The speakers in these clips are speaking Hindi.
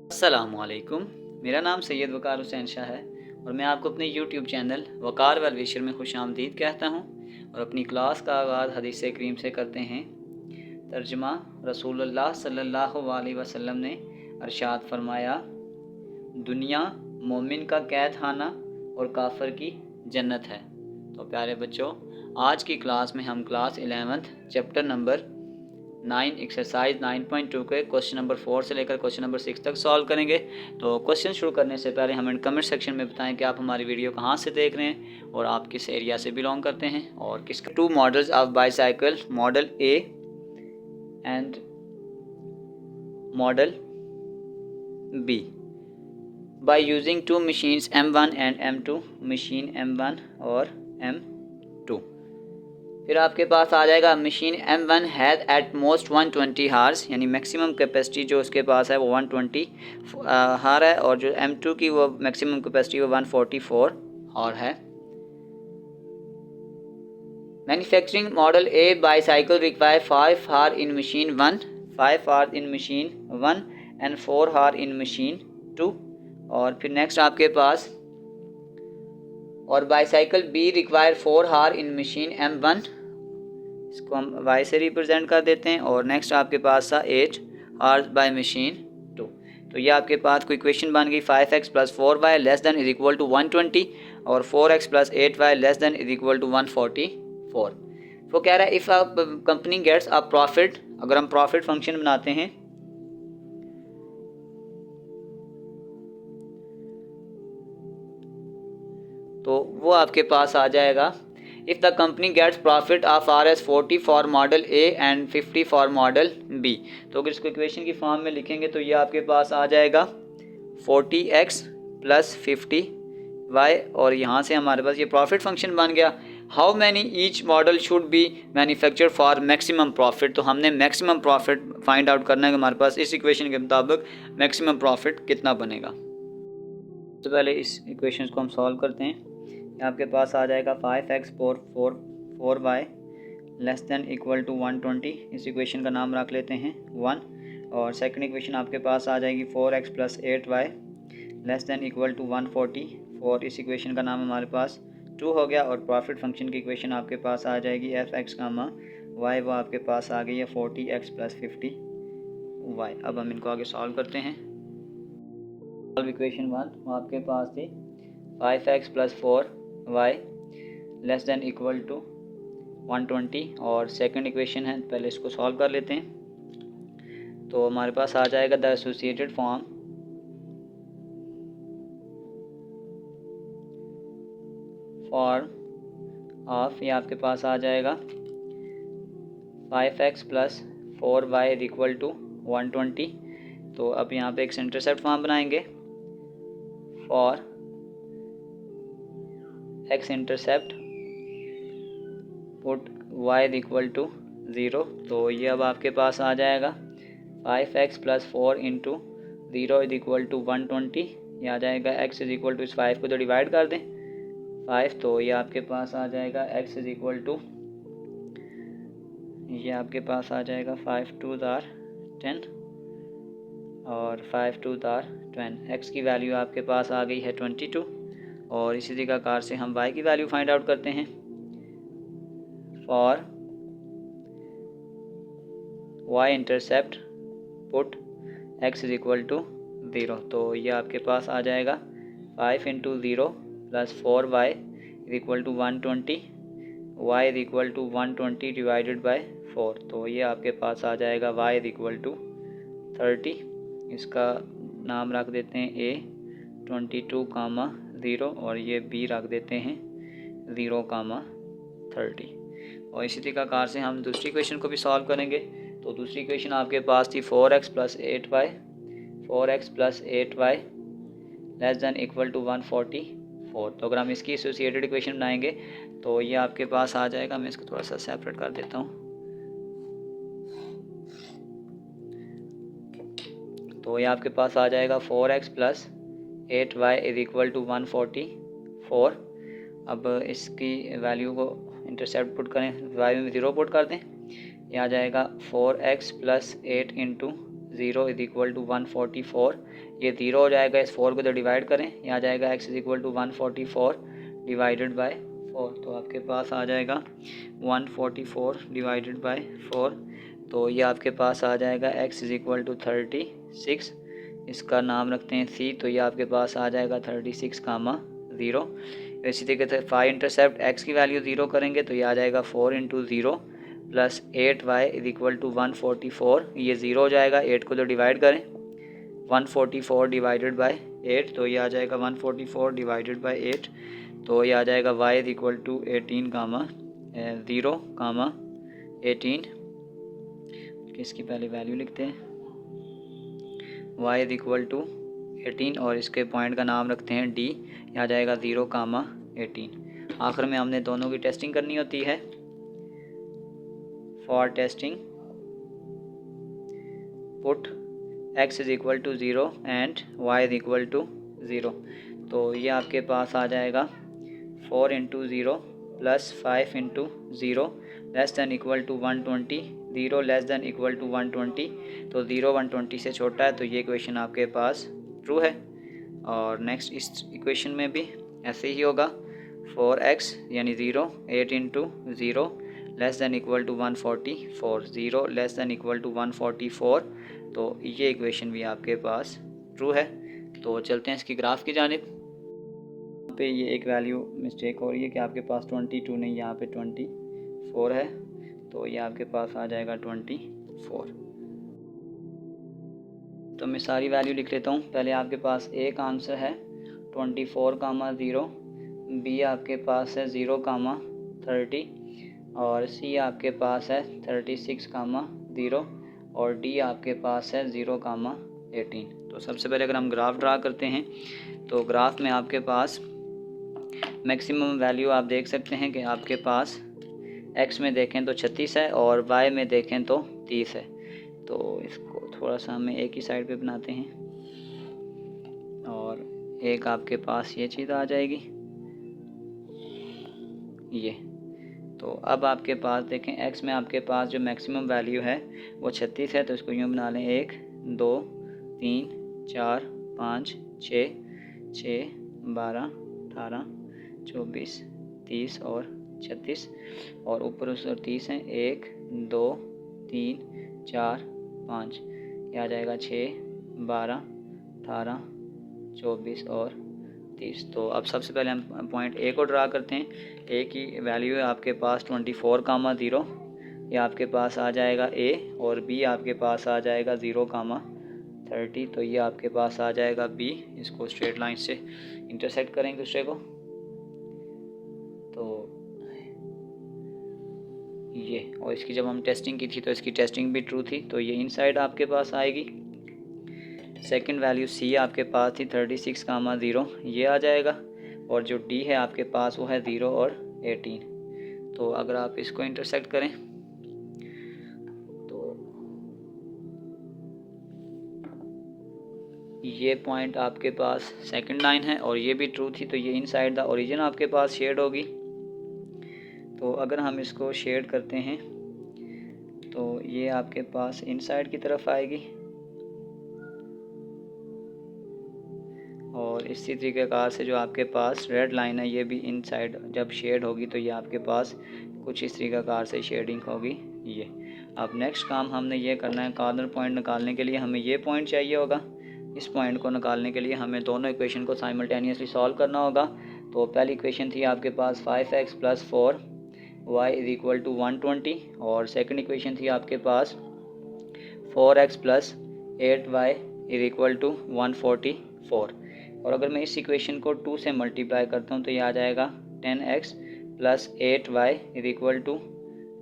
अस्सलामुअलैकुम। मेरा नाम सैयद वकार हुसैन शाह है और मैं आपको अपने यूट्यूब चैनल वकार वल विशर में खुशामदीद कहता हूँ। और अपनी क्लास का आगाज़ हदीस करीम से करते हैं। तर्जुमा रसूलुल्लाह सल्लल्लाहु अलैहि वसल्लम ने अरशाद फरमाया, दुनिया मोमिन का कैद खाना और काफिर की जन्नत है। तो प्यारे बच्चों, आज की क्लास में हम class 11th chapter number 9 exercise 9.2 के क्वेश्चन नंबर 4 से लेकर क्वेश्चन नंबर 6 तक सॉल्व करेंगे। तो क्वेश्चन शुरू करने से पहले हमें कमेंट सेक्शन में बताएं कि आप हमारी वीडियो कहाँ से देख रहे हैं और आप किस एरिया से बिलोंग करते हैं और किसका। 2 models of bicycle, model A and model B, by using 2 machines M1 and M2, machine M1 और M2। फिर आपके पास आ जाएगा machine M1 has at most 120 hours, यानी मैक्सिमम कैपेसिटी जो उसके पास है वो 120 हार है, और जो M2 की वो मैक्सिमम कैपेसिटी वो 144 हार है। मैन्युफैक्चरिंग मॉडल ए बाईसाइकिल रिक्वायर 5 हार इन मशीन 1, 5 हार इन मशीन 1 एंड 4 हार इन मशीन 2। और फिर नेक्स्ट आपके पास, और बाईसाइकिल बी रिक्वायर 4 हार इन मशीन M1, इसको हम y से रिप्रेजेंट कर देते हैं। और नेक्स्ट आपके पास था 8 हार्स बाय मशीन 2। तो ये आपके पास कोई इक्वेशन बन गई 5x plus 4y less than is equal to 120 और 4x plus 8y less than is equal to 144। वो कह रहा है if company gets a profit, अगर हम प्रॉफिट फंक्शन बनाते हैं तो वो आपके पास आ जाएगा, if the company gets profit of Rs 40 for model A and 50 for model B। तो अगर इसको इक्वेशन की फॉर्म में लिखेंगे तो ये आपके पास आ जाएगा 40x प्लस 50y, और यहाँ से हमारे पास ये प्रॉफिट फंक्शन बन गया। How many each model should be manufacture for maximum profit, तो हमने मैक्सिमम प्रॉफिट फाइंड आउट करना है कि हमारे पास इस इक्वेशन के मुताबिक मैक्सिमम प्रॉफिट कितना बनेगा। सबसे पहले इस इक्वेशन को हम सॉल्व करते हैं। आपके पास आ जाएगा 5x 4y less than equal to 120, इस इक्वेशन का नाम रख लेते हैं 1। और सेकंड इक्वेशन आपके पास आ जाएगी 4x plus 8y less than equal to 144, इस इक्वेशन का नाम हमारे पास 2 हो गया। और प्रॉफिट फंक्शन की इक्वेशन आपके पास आ जाएगी fx कामा y, वो आपके पास आ गई है 40x प्लस 50y। अब हम इनको आगे सॉल्व करते हैं। सॉल्व इक्वेशन 1 वो आपके पास थी 5x plus 4y less than equal to 120, और सेकंड इक्वेशन है, पहले इसको सॉल्व कर लेते हैं। तो हमारे पास आ जाएगा द एसोसिएटेड फॉर्म ऑफ, ये आपके पास आ जाएगा 5x plus 4y equal to 120। तो अब यहाँ पे एक इंटरसेप्ट फॉर्म बनाएंगे for x intercept put y equal to 0। तो ये अब आपके पास आ जाएगा 5x plus 4 into 0 is equal to 120, ये आ जाएगा x इज इक्वल टू, इस 5 को तो डिवाइड कर दें 5, तो ये आपके पास आ जाएगा x इज इक्वल टू, ये आपके पास आ जाएगा 5 2 10 और 5 2 10। x की वैल्यू आपके पास आ गई है 22, और इसी तरीक़ाकार से हम y की वैल्यू फाइंड आउट करते हैं for y intercept put x is equal to 0। तो ये आपके पास आ जाएगा 5 into 0 plus 4y is equal to 120, y is equal to 120 divided by 4। तो ये आपके पास आ जाएगा y इज इक्वल टू 30, इसका नाम रख देते हैं a 22 कामा 0, और ये b रख देते हैं 0 कामा 30। और इसी तरीक़ाकार से हम दूसरी इक्वेशन को भी सॉल्व करेंगे। तो दूसरी इक्वेशन आपके पास थी 4x plus 8y, 4x plus 8y less than equal to 144। तो अगर हम इसकी एसोसिएटेड इक्वेशन बनाएंगे तो ये आपके पास आ जाएगा, मैं इसको थोड़ा सा सेपरेट कर देता हूँ। तो ये आपके पास आ जाएगा 4x plus 8y is equal to 144। अब इसकी वैल्यू को इंटरसेप्ट पुट करें, y में 0 पुट कर दें, ये आ जाएगा 4x plus 8 into 0 is equal to 144, ये 0 हो जाएगा, इस 4 को तो डिवाइड करें, ये आ जाएगा x is equal to 144 divided by 4, तो आपके पास आ जाएगा 144 डिवाइडेड बाय 4, तो ये आपके पास आ जाएगा x इज इक्वल टू 36, इसका नाम रखते हैं c, तो ये आपके पास आ जाएगा 36, 0। इसी तरीके से फाई इंटरसेप्ट x की वैल्यू 0 करेंगे तो ये आ जाएगा 4 into 0 plus 8y is equal to 144, ये 0 हो जाएगा, 8 को तो डिवाइड करें, 144 डिवाइडेड बाय 8, तो ये आ जाएगा 144 डिवाइडेड बाय 8, तो ये आ जाएगा y इज इक्वल टू 18, 0, 18, इसकी पहले वैल्यू लिखते हैं, y इज इक्वल टू 18 और इसके पॉइंट का नाम रखते हैं d, यहाँ जाएगा 0, 18। आखिर में हमने दोनों की टेस्टिंग करनी होती है। For testing put x is equal to 0 and y is equal to 0, तो ये आपके पास आ जाएगा 4 into 0 plus 5 into 0 less than equal to 120, 0 less than equal to 120, तो 0 120 से छोटा है, तो ये इक्वेशन आपके पास ट्रू है। और नेक्स्ट इस इक्वेशन में भी ऐसे ही होगा, 4x यानी 0, 8 into 0 less than equal to 144, 0 less than equal to 144, तो ये इक्वेशन भी आपके पास ट्रू है। तो चलते हैं इसकी ग्राफ की जानिब। यहाँ पे ये एक वैल्यू मिस्टेक हो रही है कि आपके पास 22 नहीं, यहाँ पे 24 है, तो ये आपके पास आ जाएगा 24। तो मैं सारी वैल्यू लिख लेता हूँ। पहले आपके पास A का आंसर है 24, 0, B आपके पास है 0, 30 और C आपके पास है 36, 0 और D आपके पास है 0, 18। तो सबसे पहले अगर हम ग्राफ ड्रा करते हैं तो ग्राफ में आपके पास मैक्सिमम वैल्यू आप देख सकते हैं कि आपके पास x में देखें तो 36 है और y में देखें तो 30 है। तो इसको थोड़ा सा हमें एक ही साइड पे बनाते हैं और एक आपके पास ये चीज़ आ जाएगी, ये। तो अब आपके पास देखें x में आपके पास जो मैक्सिमम वैल्यू है वो 36 है, तो इसको यूँ बना लें 1, 2, 3, 4, 5, 6, 12, 18, 24, 30 और 36 और ऊपर उस 30 हैं, 1, 2, 3, 4, 5, यह आ जाएगा 6, 12, 18, 24 और 30। तो अब सबसे पहले हम पॉइंट ए को ड्रा करते हैं। ए की वैल्यू है आपके पास 24, 0, ये आपके पास आ जाएगा ए, और बी आपके पास आ जाएगा 0, 30, तो ये आपके पास आ जाएगा बी। इसको स्ट्रेट लाइन से इंटरसेक्ट करेंगे दूसरे को, तो ये, और इसकी जब हम टेस्टिंग की थी तो इसकी टेस्टिंग भी ट्रू थी, तो ये इनसाइड आपके पास आएगी। सेकंड वैल्यू सी आपके पास थी 36, 0, ये आ जाएगा, और जो डी है आपके पास वो है 0 और 18। तो अगर आप इसको इंटरसेक्ट करें तो ये पॉइंट आपके पास सेकंड लाइन है और ये भी ट्रू थी, तो ये इनसाइड द ओरिजिन आपके पास शेड होगी। तो अगर हम इसको शेड करते हैं तो ये आपके पास इनसाइड की तरफ आएगी, और इसी तरीक़ेकार से जो आपके पास रेड लाइन है ये भी इनसाइड जब शेड होगी तो ये आपके पास कुछ इस तरीक़ेकार से शेडिंग होगी, ये। अब नेक्स्ट काम हमने ये करना है, कॉर्नर पॉइंट निकालने के लिए हमें ये पॉइंट चाहिए होगा। इस पॉइंट को निकालने के लिए हमें दोनों इक्वेशन को साइमल्टेनियसली सॉल्व करना होगा। तो पहली इक्वेशन थी आपके पास 5x + 4y = 120, और सेकंड इक्वेशन थी आपके पास 4x + 8y = 144। और अगर मैं इस इक्वेशन को 2 से मल्टीप्लाई करता हूँ तो ये आ जाएगा 10x + 8y =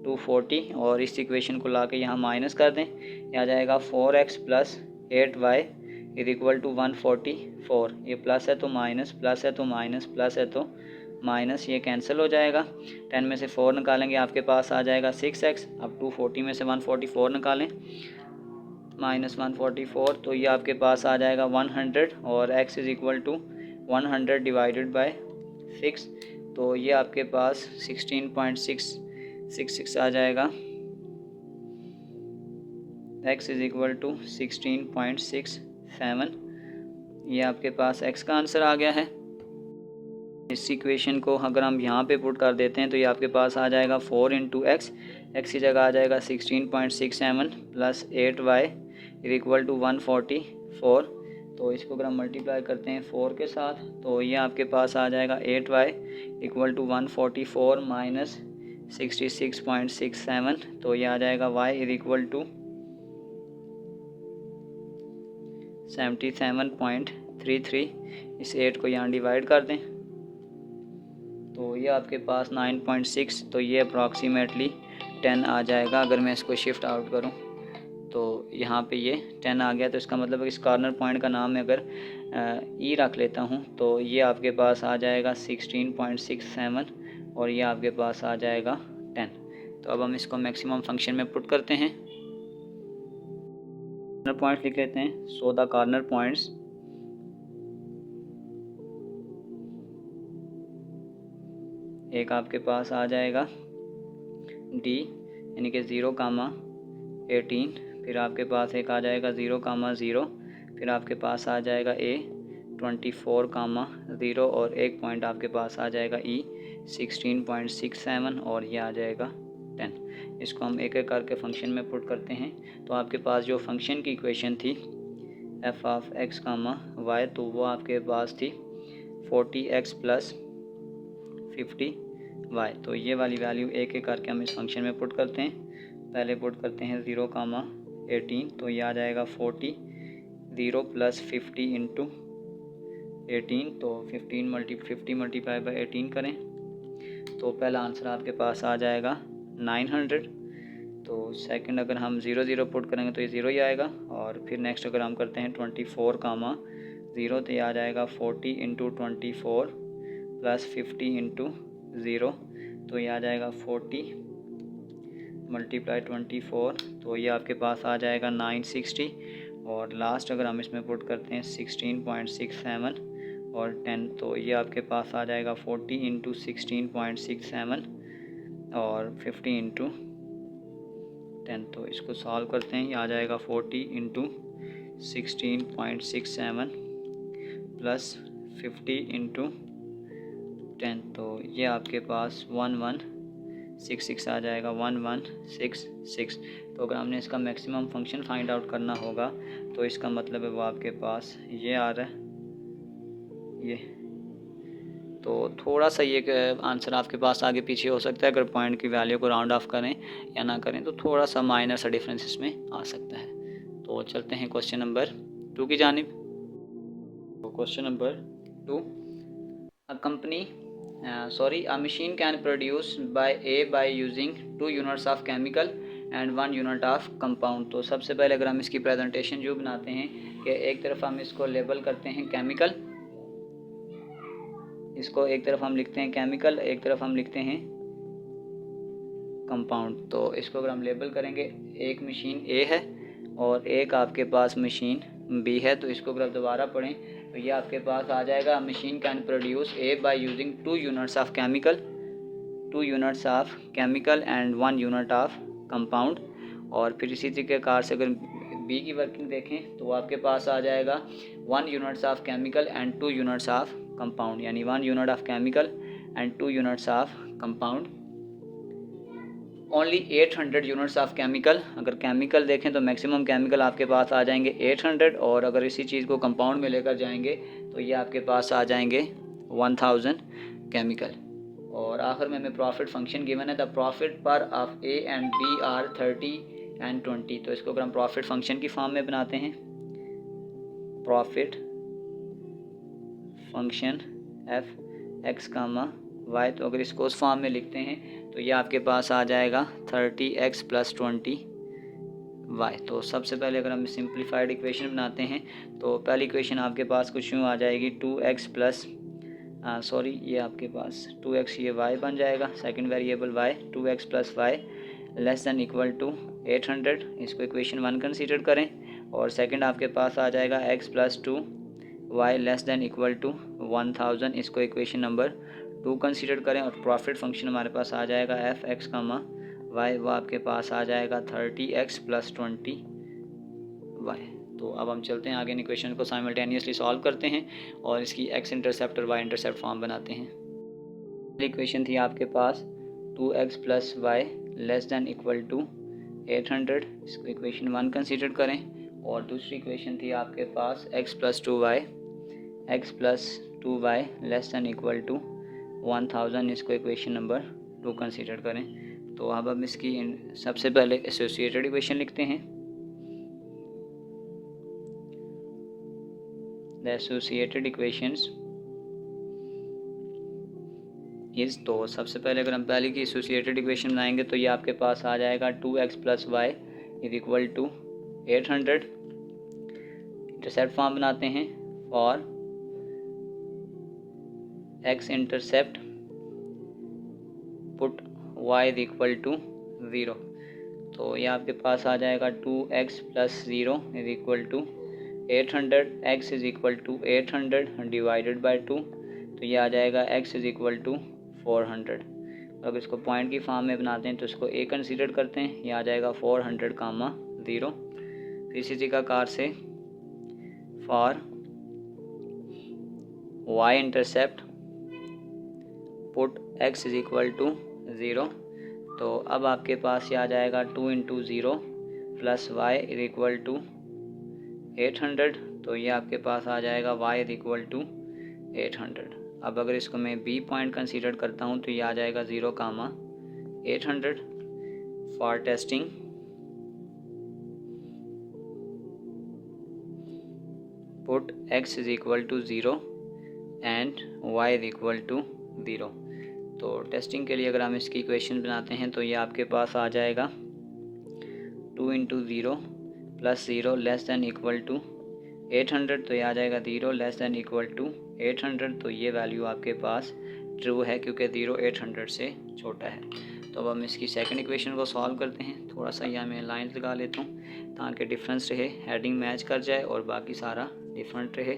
240, और इस इक्वेशन को लाके यहाँ माइनस कर दें, ये आ जाएगा 4x + 8y = 144। ये प्लस है तो माइनस, प्लस है तो माइनस, प्लस है तो माइनस, ये कैंसिल हो जाएगा। 10 में से 4 निकालेंगे आपके पास आ जाएगा 6x। अब 240 में से 144 निकालें, -144, तो ये आपके पास आ जाएगा 100, और x = 100 डिवाइडेड बाय 6, तो ये आपके पास 16.666 आ जाएगा। x is equal to 16.67। ये आपके पास x का आंसर आ गया है। इस इक्वेशन को अगर हम यहाँ पे पुट कर देते हैं तो ये आपके पास आ जाएगा 4 इंटू एक्स, एक्स की जगह आ जाएगा 16.67 प्लस 8y इक्वल टू 144। तो इसको अगर हम मल्टीप्लाई करते हैं 4 के साथ तो ये आपके पास आ जाएगा 8y इक्वल टू 144 माइनस 66.67। तो ये आ जाएगा y इक्वल टू 77.33। इस 8 को यहाँ डिवाइड कर दें तो ये आपके पास 9.6, तो ये अप्रॉक्सीमेटली 10 आ जाएगा। अगर मैं इसको शिफ्ट आउट करूं तो यहाँ पे ये 10 आ गया। तो इसका मतलब है इस कॉर्नर पॉइंट का नाम मैं अगर ई रख लेता हूँ तो ये आपके पास आ जाएगा 16.67 और ये आपके पास आ जाएगा 10। तो अब हम इसको मैक्सिमम फंक्शन में पुट करते हैं। कॉर्नर पॉइंट्स लिख लेते हैं। सो द कॉर्नर पॉइंट्स एक आपके पास आ जाएगा डी यानी कि 0,18, फिर आपके पास एक आ जाएगा 0,0, फिर आपके पास आ जाएगा ए 24,0 और एक पॉइंट आपके पास आ जाएगा ई 16.67 और ये आ जाएगा 10। इसको हम एक एक करके फंक्शन में पुट करते हैं। तो आपके पास जो फंक्शन की इक्वेशन थी एफ ऑफ एक्स वाई, तो वो आपके पास थी 40x प्लस 50y। तो ये वाली वैल्यू एक एक करके हम इस फंक्शन में पुट करते हैं। पहले पुट करते हैं 0,18, तो ये आ जाएगा 40 0 प्लस 50 इंटू 18, तो 50 मल्टीप्लाई बाई 18 करें तो पहला आंसर आपके पास आ जाएगा 900। तो सेकंड अगर हम 0 पुट करेंगे तो ये 0 ही आएगा। और फिर नेक्स्ट अगर हम करते हैं 24,0 तो ये आ जाएगा 40 इंटू 24 प्लस 50 इंटू 0, तो ये आ जाएगा 40 मल्टीप्लाई 24, तो ये आपके पास आ जाएगा 960। और लास्ट अगर हम इसमें पुट करते हैं 16.67 और 10, तो ये आपके पास आ जाएगा 40 इंटू 16.67 और 50 इंटू 10। तो इसको सॉल्व करते हैं। ये आ जाएगा 40 इंटू 16.67 प्लस 50 इंटू 10, तो ये आपके पास 1166 आ जाएगा, 1166। तो अगर हमने इसका मैक्सिमम फंक्शन फाइंड आउट करना होगा तो इसका मतलब है वो आपके पास ये आ रहा है ये। तो थोड़ा सा ये आंसर आपके पास आगे पीछे हो सकता है। अगर पॉइंट की वैल्यू को राउंड ऑफ करें या ना करें तो थोड़ा सा माइनर सा डिफरेंस इसमें आ सकता है। तो चलते हैं क्वेश्चन नंबर 2 की जानिब। तो question number 2, a machine can produce by using 2 units of chemical and 1 unit of compound। तो सबसे पहले अगर हम इसकी प्रेजेंटेशन जो बनाते हैं कि एक तरफ हम इसको लेबल करते हैं केमिकल, इसको एक तरफ हम लिखते हैं केमिकल, एक तरफ हम लिखते हैं कंपाउंड। तो इसको अगर हम लेबल करेंगे, एक मशीन ए है और एक आपके पास मशीन बी है, तो इसको अगर आप दोबारा पढ़ें तो ये आपके पास आ जाएगा machine can produce a bye using 2 units of chemical and 1 unit of compound. और फिर इसी तरीके से अगर बी की वर्किंग देखें तो आपके पास आ जाएगा 1 units of chemical and 2 units of compound, यानी 1 unit of chemical and 2 units of compound. Only 800 units of chemical. अगर केमिकल देखें तो मैक्सिमम केमिकल आपके पास आ जाएंगे 800, और अगर इसी चीज़ को कंपाउंड में लेकर जाएंगे तो ये आपके पास आ जाएंगे 1000 केमिकल। और आखिर में हमें प्रॉफिट फंक्शन गिवन है, the profit per of A and B are 30 and 20। तो इसको अगर हम प्रॉफिट फंक्शन की फॉर्म में बनाते हैं, profit function F X Y, तो अगर इसको उस फॉर्म में लिखते हैं तो ये आपके पास आ जाएगा 30x प्लस 20y। तो सबसे पहले अगर हम सिंप्लीफाइड इक्वेशन बनाते हैं तो पहली इक्वेशन आपके पास कुछ यूँ आ जाएगी 2x प्लस ये आपके पास 2x ये y बन जाएगा, second variable y 2x plus y less than equal to 800। इसको इक्वेशन 1 कंसीडर करें। और सेकंड आपके पास आ जाएगा x plus 2y less than equal to 1000। इसको इक्वेशन नंबर 2 कंसीडर करें। और प्रॉफिट फंक्शन हमारे पास आ जाएगा एफ एक्स वाई, वो आपके पास आ जाएगा 30x प्लस 20 y। तो अब हम चलते हैं आगे, इन इक्वेशन को साइमल्टेनियसली सॉल्व करते हैं और इसकी x इंटरसेप्ट और y इंटरसेप्ट फॉर्म बनाते हैं। इक्वेशन थी आपके पास 2x + y ≤ 800, इसको इक्वेशन 1 कंसीडर करें। और दूसरी इक्वेशन थी आपके पास x + 2y ≤ 1000, इसको इक्वेशन नंबर 2 कंसीडर करें। तो अब हम इसकी सबसे पहले एसोसिएटेड इक्वेशन लिखते हैं। द एसोसिएटेड इक्वेशंस इस, तो सबसे पहले अगर हम पहले की एसोसिएटेड इक्वेशन बनाएंगे तो ये आपके पास आ जाएगा 2x + y = 800। इंटरसेप्ट फॉर्म बनाते हैं for x intercept put y = 0। तो ये आपके पास आ जाएगा 2x + 0 = 800, x = 800 डिवाइडेड बाई 2, तो ये आ जाएगा x = 400। अगर इसको पॉइंट की फॉर्म में बनाते हैं तो इसको a कंसीडर करते हैं, ये आ जाएगा 400, 0। फिर इसी तरीक़ाकार से for y intercept put x = 0, तो अब आपके पास ये आ जाएगा 2 × 0 + y = 800, तो ये आपके पास आ जाएगा y = 800। अब अगर इसको मैं b पॉइंट कंसीडर करता हूँ तो ये आ जाएगा 0, 800। For testing put x = 0 and y = 0। तो टेस्टिंग के लिए अगर हम इसकी इक्वेशन बनाते हैं तो ये आपके पास आ जाएगा 2 × 0 + 0 ≤ 800, तो ये आ जाएगा 0 ≤ 800। तो ये वैल्यू आपके पास ट्रू है क्योंकि 0 800 से छोटा है। तो अब हम इसकी सेकंड इक्वेशन को सॉल्व करते हैं। थोड़ा सा यहाँ मैं लाइन लगा लेता हूँ ताकि डिफरेंस रहे, हेडिंग मैच कर जाए और बाकी सारा डिफरेंट रहे।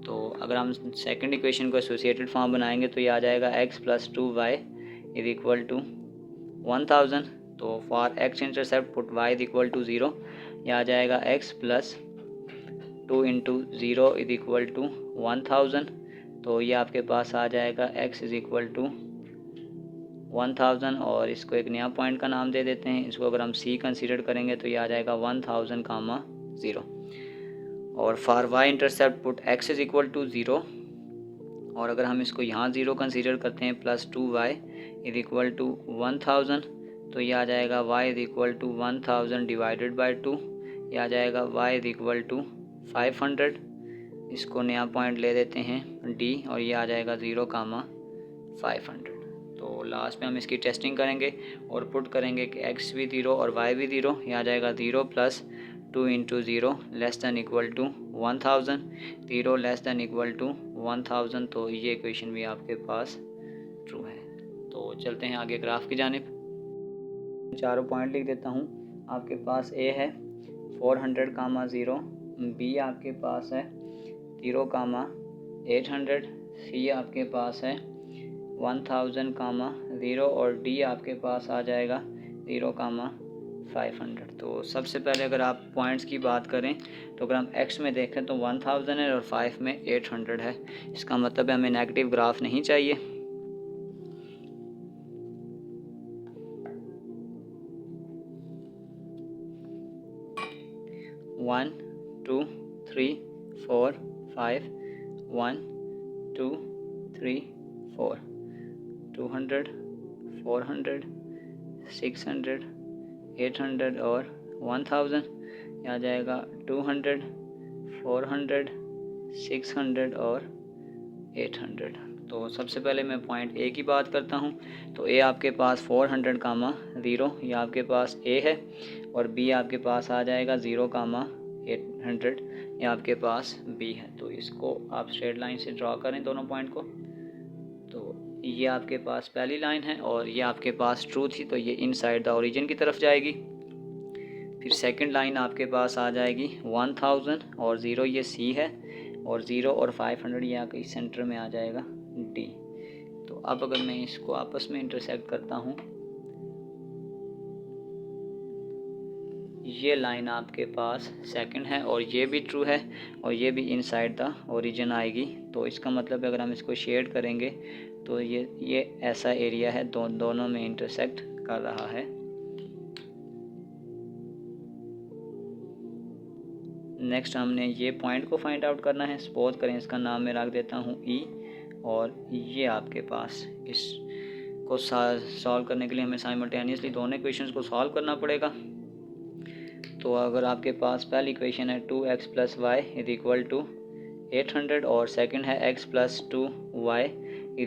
तो अगर हम सेकंड इक्वेशन को एसोसिएटेड फॉर्म बनाएंगे तो ये आ जाएगा x + 2y = 1000। तो for x intercept put y = 0, ये आ जाएगा x + 2 × 0 = 1000। तो ये आपके पास आ जाएगा x = 1000 और इसको एक नया पॉइंट का नाम दे देते हैं। इसको अगर हम c कंसीडर करेंगे तो ये आ जाएगा 1000, 0। और for y intercept put x = 0, और अगर हम इसको यहाँ 0 कंसीडर करते हैं + 2y = 1000, तो ये आ जाएगा y = 1000 डिवाइडेड बाई 2, ये आ जाएगा y = 500। इसको नया पॉइंट ले देते हैं d और ये आ जाएगा 0, 500। तो लास्ट में हम इसकी टेस्टिंग करेंगे और पुट करेंगे कि x भी 0 और y भी 0, ये आ जाएगा 0 + 2 × 0 ≤ 1000, 0 ≤ 1000। तो ये इक्वेशन भी आपके पास ट्रू है। तो चलते हैं आगे ग्राफ की जानिब। चारों पॉइंट लिख देता हूँ। आपके पास a है 400, 0, b आपके पास है 0, 800, c आपके पास है 1000, 0 और d आपके पास आ जाएगा 0, 500। तो सबसे पहले अगर आप पॉइंट्स की बात करें तो अगर हम x में देखें तो 1000 है और 5 में 800 है। इसका मतलब है हमें नेगेटिव ग्राफ नहीं चाहिए। वन 2 3 4 5 1 2 3 4 200 400 600 800 और 1000, आ जाएगा 200 400 600 और 800। तो सबसे पहले मैं पॉइंट ए की बात करता हूँ। तो ए आपके पास 400, 0, ये आपके पास ए है और बी आपके पास आ जाएगा 0, 800, ये आपके पास बी है। तो इसको आप स्ट्रेट लाइन से ड्रॉ करें दोनों पॉइंट को। तो ये आपके पास पहली लाइन है और ये आपके पास ट्रू थी, तो ये इनसाइड द ओरिजिन की तरफ जाएगी। फिर सेकंड लाइन आपके पास आ जाएगी 1000 और 0 ये सी है और 0 और 500 यहाँ कहीं सेंटर में आ जाएगा डी। तो अब अगर मैं इसको आपस में इंटरसेक्ट करता हूँ ये लाइन आपके पास सेकंड है और ये भी ट्रू है और ये भी इनसाइड द ओरिजिन आएगी। तो इसका मतलब अगर हम इसको शेड करेंगे तो ये ऐसा एरिया है दोनों में इंटरसेक्ट कर रहा है। नेक्स्ट हमने ये पॉइंट को फाइंड आउट करना है। सपोज करें इसका नाम मैं रख देता हूँ ई, और ये आपके पास इसको सॉल्व करने के लिए हमें साइमल्टेनियसली दोनों इक्वेशंस को सॉल्व करना पड़ेगा। तो अगर आपके पास पहली इक्वेशन है 2x + y = 800 और सेकंड है x + 2y =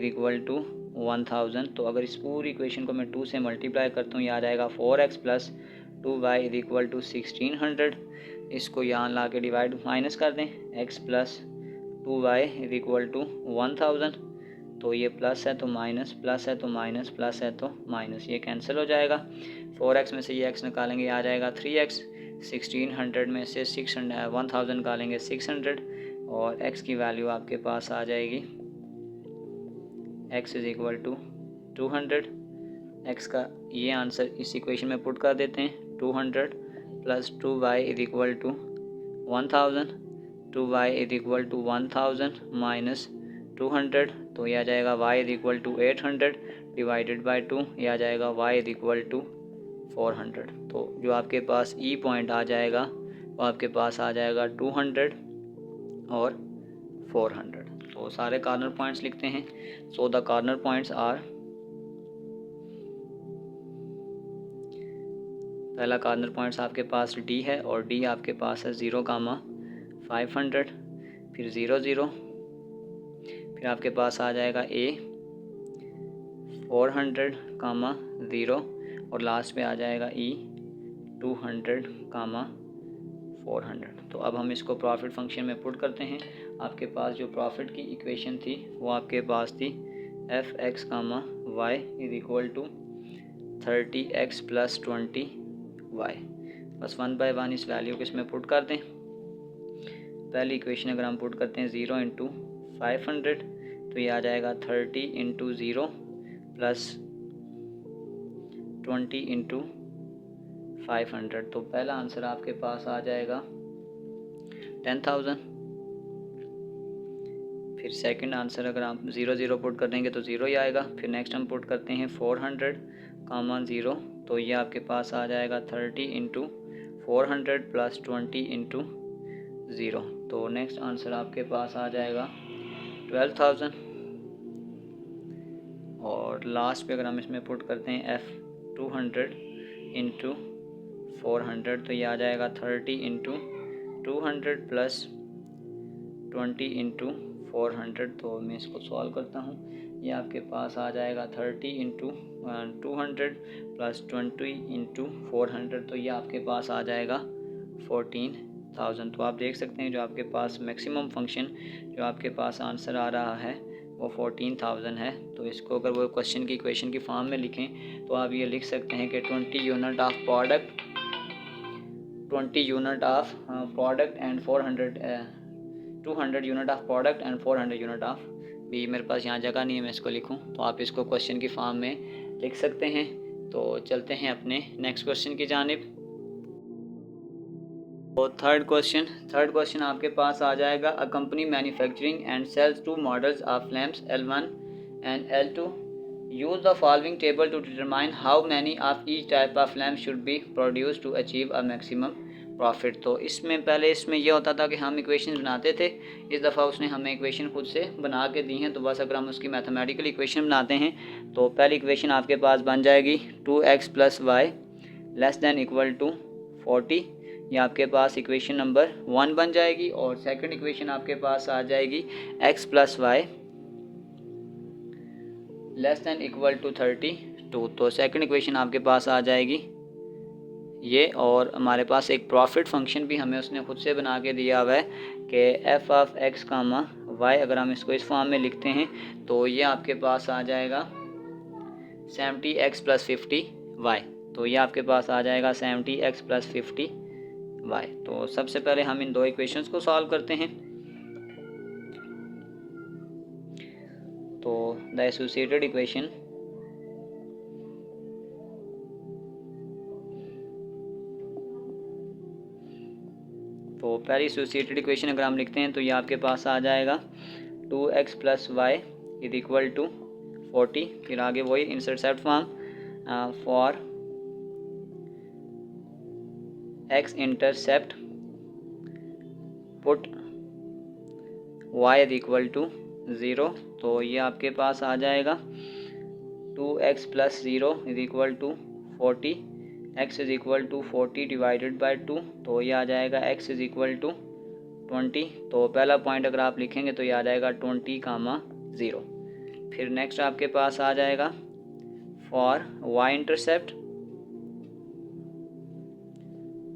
1000, तो अगर इस पूरी इक्वेशन को मैं 2 से मल्टीप्लाई करता हूँ, ये आ जाएगा 4x + 2y = 1600। इसको यहाँ ला के डिवाइड माइनस कर दें, x + 2y = 1000, तो ये प्लस है तो माइनस, प्लस है तो माइनस, प्लस है तो माइनस, ये कैंसिल हो जाएगा। 4x में से ये x निकालेंगे आ जाएगा 3x, 1600 में से 1000 निकालेंगे 600 और x की वैल्यू आपके पास आ जाएगी x = 200। x का ये आंसर इस इक्वेशन में पुट कर देते हैं। 200 + 2y = 1000, 2y = 1000 माइनस 200, तो यह आ जाएगा y = 800 डिवाइडेड बाई 2, यह आ जाएगा y = 400। तो जो आपके पास ई पॉइंट आ जाएगा वो आपके पास आ जाएगा 200 और 400। तो सारे कॉर्नर पॉइंट्स लिखते हैं। So the corner points are, पहला कॉर्नर पॉइंट्स आपके पास डी है और डी आपके पास है 0,500, फिर 0 0, फिर आपके पास आ जाएगा ए 400, 0 और लास्ट पे आ जाएगा ई 200, 400। तो अब हम इसको प्रॉफिट फंक्शन में पुट करते हैं। आपके पास जो प्रॉफिट की इक्वेशन थी वो आपके पास थी f(x, y) = 30x + 20y। बस 1 बाय 1 इस वैल्यू को इसमें पुट कर दें। पहली इक्वेशन अगर हम पुट करते हैं 0 × 500, तो ये आ जाएगा 30 × 0 + 20 × 500। तो पहला आंसर आपके पास आ जाएगा 10,000। फिर सेकंड आंसर अगर आप 0 0 पुट कर देंगे तो 0 ही आएगा। फिर नेक्स्ट हम पुट करते हैं 400, 0, तो ये आपके पास आ जाएगा 30 × 400 + 20 × 0, तो नेक्स्ट आंसर आपके पास आ जाएगा 12,000। और लास्ट पे अगर हम इसमें पुट करते हैं f 200 × 400, तो ये आ जाएगा 30 × 200 + 20 × 400। तो मैं इसको सॉल्व करता हूँ, ये आपके पास आ जाएगा 30 × 200 + 20 × 400, तो ये आपके पास आ जाएगा 14,000। तो आप देख सकते हैं जो आपके पास मैक्सिमम फंक्शन जो आपके पास आंसर आ रहा है वो 14,000 है। तो इसको अगर वो क्वेश्चन की इक्वेशन की फॉर्म में लिखें तो आप ये लिख सकते हैं कि 20 unit of product and 200 unit of product and 400 unit of B. मेरे पास यहाँ जगह नहीं है मैं इसको लिखूँ, तो आप इसको क्वेश्चन की फॉर्म में लिख सकते हैं। तो चलते हैं अपने नेक्स्ट क्वेश्चन की जानिब। तो थर्ड क्वेश्चन आपके पास आ जाएगा, a company manufacturing and sales 2 models of lamps L1 and L2। Use the following table to determine how many of each type of lamp should be produce to achieve a maximum profit. तो पहले इसमें यह होता था कि हम इक्वेशन बनाते थे, इस दफ़ा उसने हमें इक्वेशन खुद से बना के दी हैं। तो बस अगर हम उसकी मैथमेटिकल इक्वेशन बनाते हैं तो पहली इक्वेशन आपके पास बन जाएगी 2x + y <= 40, ये आपके पास इक्वेशन नंबर 1 बन जाएगी। और सेकंड इक्वेशन आपके पास आ जाएगी x + y <= 32, तो सेकंड इक्वेशन आपके पास आ जाएगी ये। और हमारे पास एक प्रॉफिट फंक्शन भी हमें उसने खुद से बना के दिया हुआ है कि f(x, y) अगर हम इसको इस फॉर्म में लिखते हैं तो ये आपके पास आ जाएगा 70x + 50y, तो ये आपके पास आ जाएगा 70x + 50y। तो सबसे पहले हम इन दो इक्वेशंस को सॉल्व करते हैं। तो द एसोसिएटेड इक्वेशन पहली एसोसिएटेड इक्वेशन अगर हम लिखते हैं तो ये आपके पास आ जाएगा 2x + y = 40। फिर आगे वही intercept form for x intercept put y = 0। तो ये आपके पास आ जाएगा 2x + 0 = 40, x = 40 डिवाइडेड बाय 2, तो ये आ जाएगा x = 20। तो पहला पॉइंट अगर आप लिखेंगे तो ये आ जाएगा 20, 0। फिर नेक्स्ट आपके पास आ जाएगा फॉर y इंटरसेप्ट,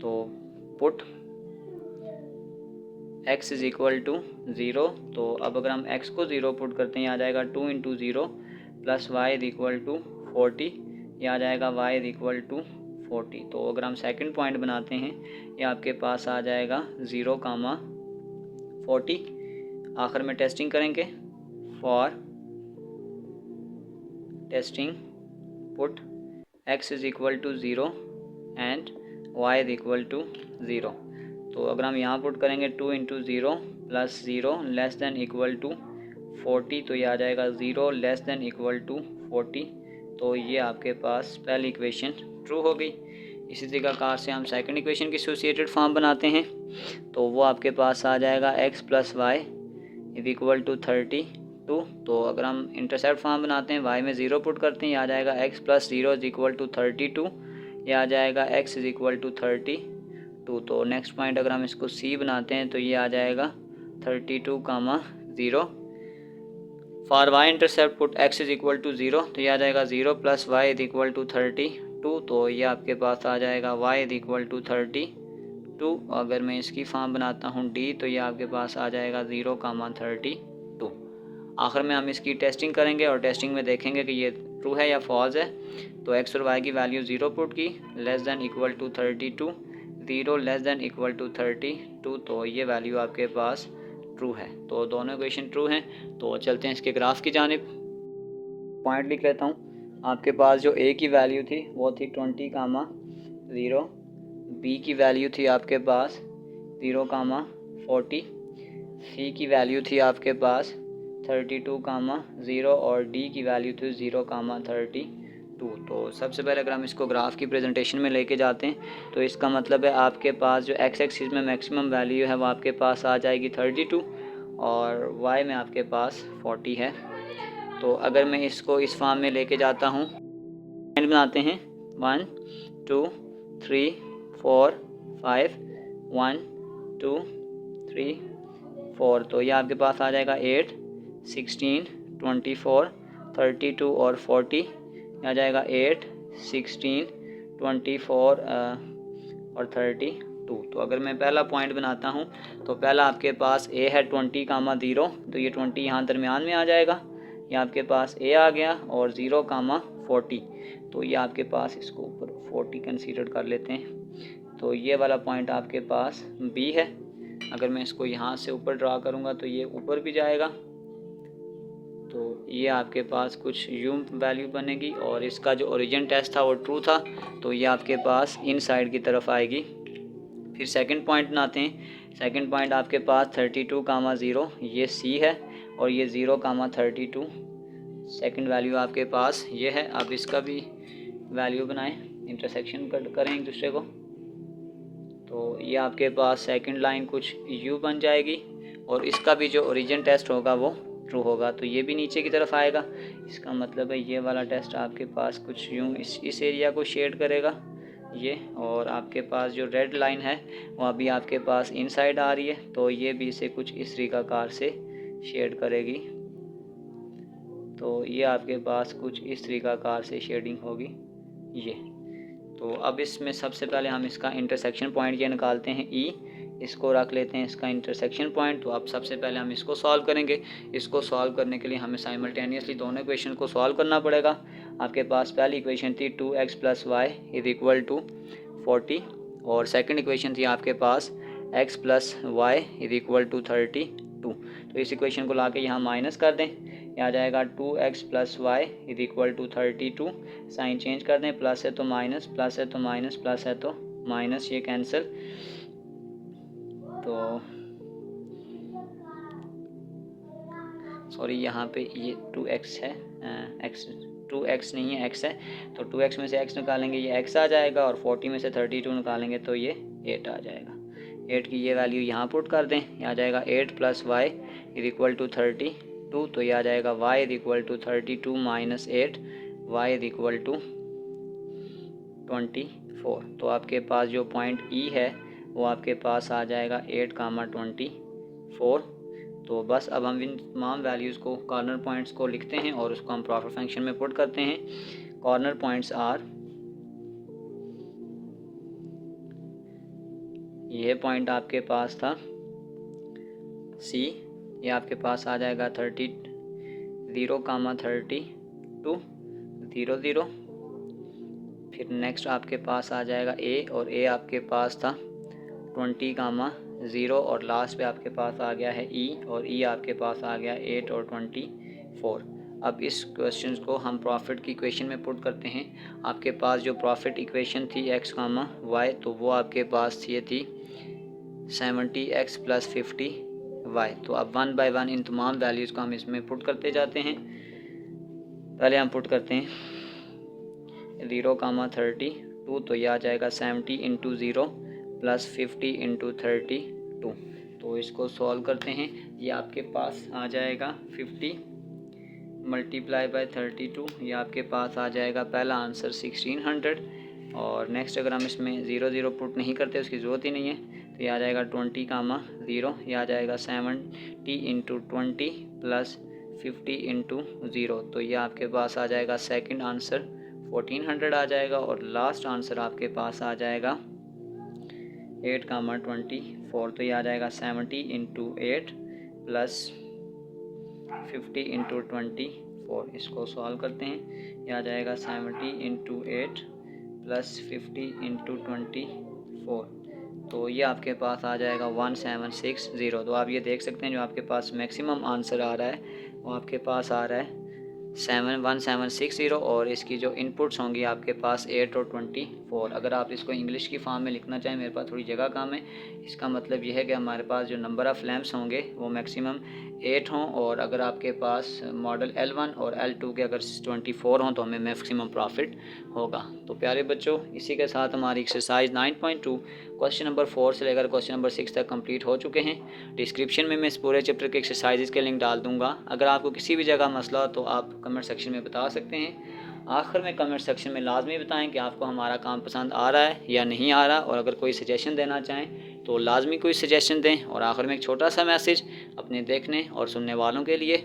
तो पुट x = 0। तो अब अगर हम x को 0 पुट करते हैं, आ जाएगा 2 × 0 + y = 40, ये आ जाएगा y = 40। तो अगर हम सेकंड पॉइंट बनाते हैं, ये आपके पास आ जाएगा 0, 40। आखिर में टेस्टिंग करेंगे for testing put x = 0 and y = 0। तो अगर हम यहाँ पुट करेंगे 2 × 0 + 0 <= 40, तो ये आ जाएगा 0 <= 40। तो ये आपके पास पहली इक्वेशन ट्रू हो गई। इसी तरीक़ाकार से हम सेकंड इक्वेशन की एसोसिएटेड फॉर्म बनाते हैं, तो वो आपके पास आ जाएगा x + y = 32। तो अगर हम इंटरसेप्ट फॉर्म बनाते हैं, y में 0 पुट करते हैं, ये आ जाएगा x + 0 = 32, ये आ जाएगा x = 32। तो नेक्स्ट पॉइंट अगर हम इसको c बनाते हैं तो ये आ जाएगा 32, 0। For y intercept put x = 0, तो ये आ जाएगा 0 + y = 32। तो ये आपके पास आ जाएगा y = 32। अगर मैं इसकी फॉर्म बनाता हूँ d, तो ये आपके पास आ जाएगा 0, 32। आखिर में हम इसकी टेस्टिंग करेंगे और टेस्टिंग में देखेंगे कि ये ट्रू है या फॉल्स है। तो x और y की वैल्यू 0 पुट की, <= 32, 0 <= 32, तो ये वैल्यू आपके पास ट्रू है। तो दोनों इक्वेशन ट्रू हैं। तो चलते हैं इसके ग्राफ की जानिब। पॉइंट लिख लेता हूँ। आपके पास जो a की वैल्यू थी वो थी 20, 0, b की वैल्यू थी आपके पास 0, 40, c की वैल्यू थी आपके पास 32, 0 और d की वैल्यू थी 0, 32। तो सबसे पहले अगर हम इसको ग्राफ की प्रेजेंटेशन में लेके जाते हैं, तो इसका मतलब है आपके पास जो x एक्सिस में मैक्सिमम वैल्यू है वो आपके पास आ जाएगी 32 और y में आपके पास 40 है। तो अगर मैं इसको इस फॉर्म में लेके जाता हूँ, पॉइंट बनाते हैं 1, 2, 3, 4, 5, 1, 2, 3, 4। तो ये आपके पास आ जाएगा 8, 16, 24, 32 और 40। आ जाएगा 8, 16, 24 और 32। तो अगर मैं पहला पॉइंट बनाता हूँ, तो पहला आपके पास a है 20, 0, तो ये 20 यहाँ दरमियान में आ जाएगा। ये आपके पास a आ गया और 0, 40, तो ये आपके पास इसको ऊपर 40 कंसीडर कर लेते हैं। तो ये वाला पॉइंट आपके पास b है। अगर मैं इसको यहाँ से ऊपर ड्रा करूँगा तो ये ऊपर भी जाएगा, तो ये आपके पास कुछ यूं वैल्यू बनेगी और इसका जो ओरिजिन टेस्ट था वो ट्रू था, तो ये आपके पास इन साइड की तरफ आएगी। फिर सेकंड पॉइंट बनाते हैं। सेकंड पॉइंट आपके पास 32, 0, ये c है और ये 0, 32। सेकंड वैल्यू आपके पास ये है। अब इसका भी वैल्यू बनाएं, इंटरसेक्शन करें एक दूसरे को, तो ये आपके पास सेकंड लाइन कुछ u बन जाएगी और इसका भी जो ओरिजिन टेस्ट होगा वो ट्रू होगा, तो ये भी नीचे की तरफ आएगा। इसका मतलब है ये वाला टेस्ट आपके पास कुछ यूँ इस एरिया को शेड करेगा ये, और आपके पास जो रेड लाइन है वो अभी आपके पास इनसाइड आ रही है, तो ये भी इसे कुछ इस तरीक़ाकार से शेड करेगी। तो ये आपके पास कुछ इस तरीक़ाकार से शेडिंग होगी ये। तो अब इसमें सबसे पहले हम इसका इंटरसेक्शन पॉइंट ये निकालते हैं ई, इसको रख लेते हैं इसका इंटरसेक्शन पॉइंट। तो अब सबसे पहले हम इसको सॉल्व करेंगे। इसको सॉल्व करने के लिए हमें साइमल्टेनियसली दोनों इक्वेशन को सॉल्व करना पड़ेगा। आपके पास पहली इक्वेशन थी 2x + y = 40 और सेकंड इक्वेशन थी आपके पास x + y = 32। तो इस इक्वेशन को लाके यहाँ माइनस कर दें, ये आ जाएगा 2x + y = 32। साइन चेंज कर दें, प्लस है तो माइनस, प्लस है तो माइनस, प्लस है तो माइनस, ये कैंसिल। तो सॉरी यहाँ पे ये 2x है, x 2x नहीं है x है, तो 2x में से x निकालेंगे ये x आ जाएगा और 40 में से 32 निकालेंगे तो ये 8 आ जाएगा। 8 की ये वैल्यू यहाँ पुट कर दें, ये आ जाएगा 8 + y = 32, तो ये आ जाएगा y = 32 - 8, y = 24। तो आपके पास जो पॉइंट E है वो आपके पास आ जाएगा 8, 24। तो बस अब हम इन तमाम वैल्यूज़ को, कॉर्नर पॉइंट्स को लिखते हैं और उसको हम प्रॉफिट फंक्शन में पुट करते हैं। कॉर्नर पॉइंट्स आर, ये पॉइंट आपके पास था C, ये आपके पास आ जाएगा 30, 0, 32, 0, 0। फिर नेक्स्ट आपके पास आ जाएगा A, और A आपके पास था 20, 0, और लास्ट पे आपके पास आ गया है E, और E आपके पास आ गया 8 और 24। अब इस क्वेश्चन को हम प्रॉफिट की इक्वेशन में पुट करते हैं। आपके पास जो प्रॉफिट इक्वेशन थी x, y, तो वो आपके पास ये थी 70x + 50y। तो अब 1 बाय 1 इन तमाम वैल्यूज़ को हम इसमें पुट करते जाते हैं। पहले हम पुट करते हैं 0, 32, तो यह आ जाएगा 70 × 0 + 50 × 32। तो इसको सॉल्व करते हैं, ये आपके पास आ जाएगा 50 × 32, ये आपके पास आ जाएगा पहला आंसर 1600। और नेक्स्ट अगर हम इसमें 0, 0 पुट नहीं करते, उसकी ज़रूरत ही नहीं है, तो ये आ जाएगा 20, 0, ये आ जाएगा 70 × 20 + 50 × 0, तो ये आपके पास आ जाएगा सेकंड आंसर 1400 आ जाएगा। और लास्ट आंसर आपके पास आ जाएगा 8, 24, तो ये आ जाएगा 70 × 8 + 50 × 24। इसको सॉल्व करते हैं, यह आ जाएगा 70 × 8 + 50 × 24, तो ये आपके पास आ जाएगा 1760। तो आप ये देख सकते हैं जो आपके पास मैक्सिमम आंसर आ रहा है वो आपके पास आ रहा है 1760, और इसकी जो इनपुट्स होंगी आपके पास 8 और 24। अगर आप इसको इंग्लिश की फॉर्म में लिखना चाहें, मेरे पास थोड़ी जगह कम है, इसका मतलब यह है कि हमारे पास जो नंबर ऑफ़ लैम्प्स होंगे वो मैक्सिमम 8 हों, और अगर आपके पास मॉडल L1 और L2 के अगर 24 हों तो हमें मैक्सिमम प्रॉफिट होगा। तो प्यारे बच्चों, इसी के साथ हमारी एक्सरसाइज 9.2 क्वेश्चन नंबर 4 से लेकर क्वेश्चन नंबर 6 तक कंप्लीट हो चुके हैं। डिस्क्रिप्शन में मैं इस पूरे चैप्टर के एक्सरसाइजेज के लिंक डाल दूंगा। अगर आपको किसी भी जगह मसला हो तो आप कमेंट सेक्शन में बता सकते हैं। आखिर में कमेंट सेक्शन में लाजमी बताएं कि आपको हमारा काम पसंद आ रहा है या नहीं आ रहा, और अगर कोई सजेशन देना चाहें तो लाजमी कोई सजेशन दें। और आखिर में एक छोटा सा मैसेज अपने देखने और सुनने वालों के लिए,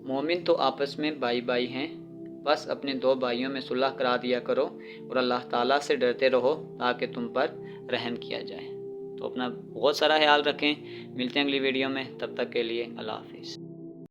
मोमिन तो आपस में भाई भाई हैं, बस अपने दो भाइयों में सुलह करा दिया करो और अल्लाह ताला से डरते रहो ताकि तुम पर रहम किया जाए। तो अपना बहुत सारा ख्याल रखें, मिलते हैं अगली वीडियो में, तब तक के लिए अल्लाह हाफिज़।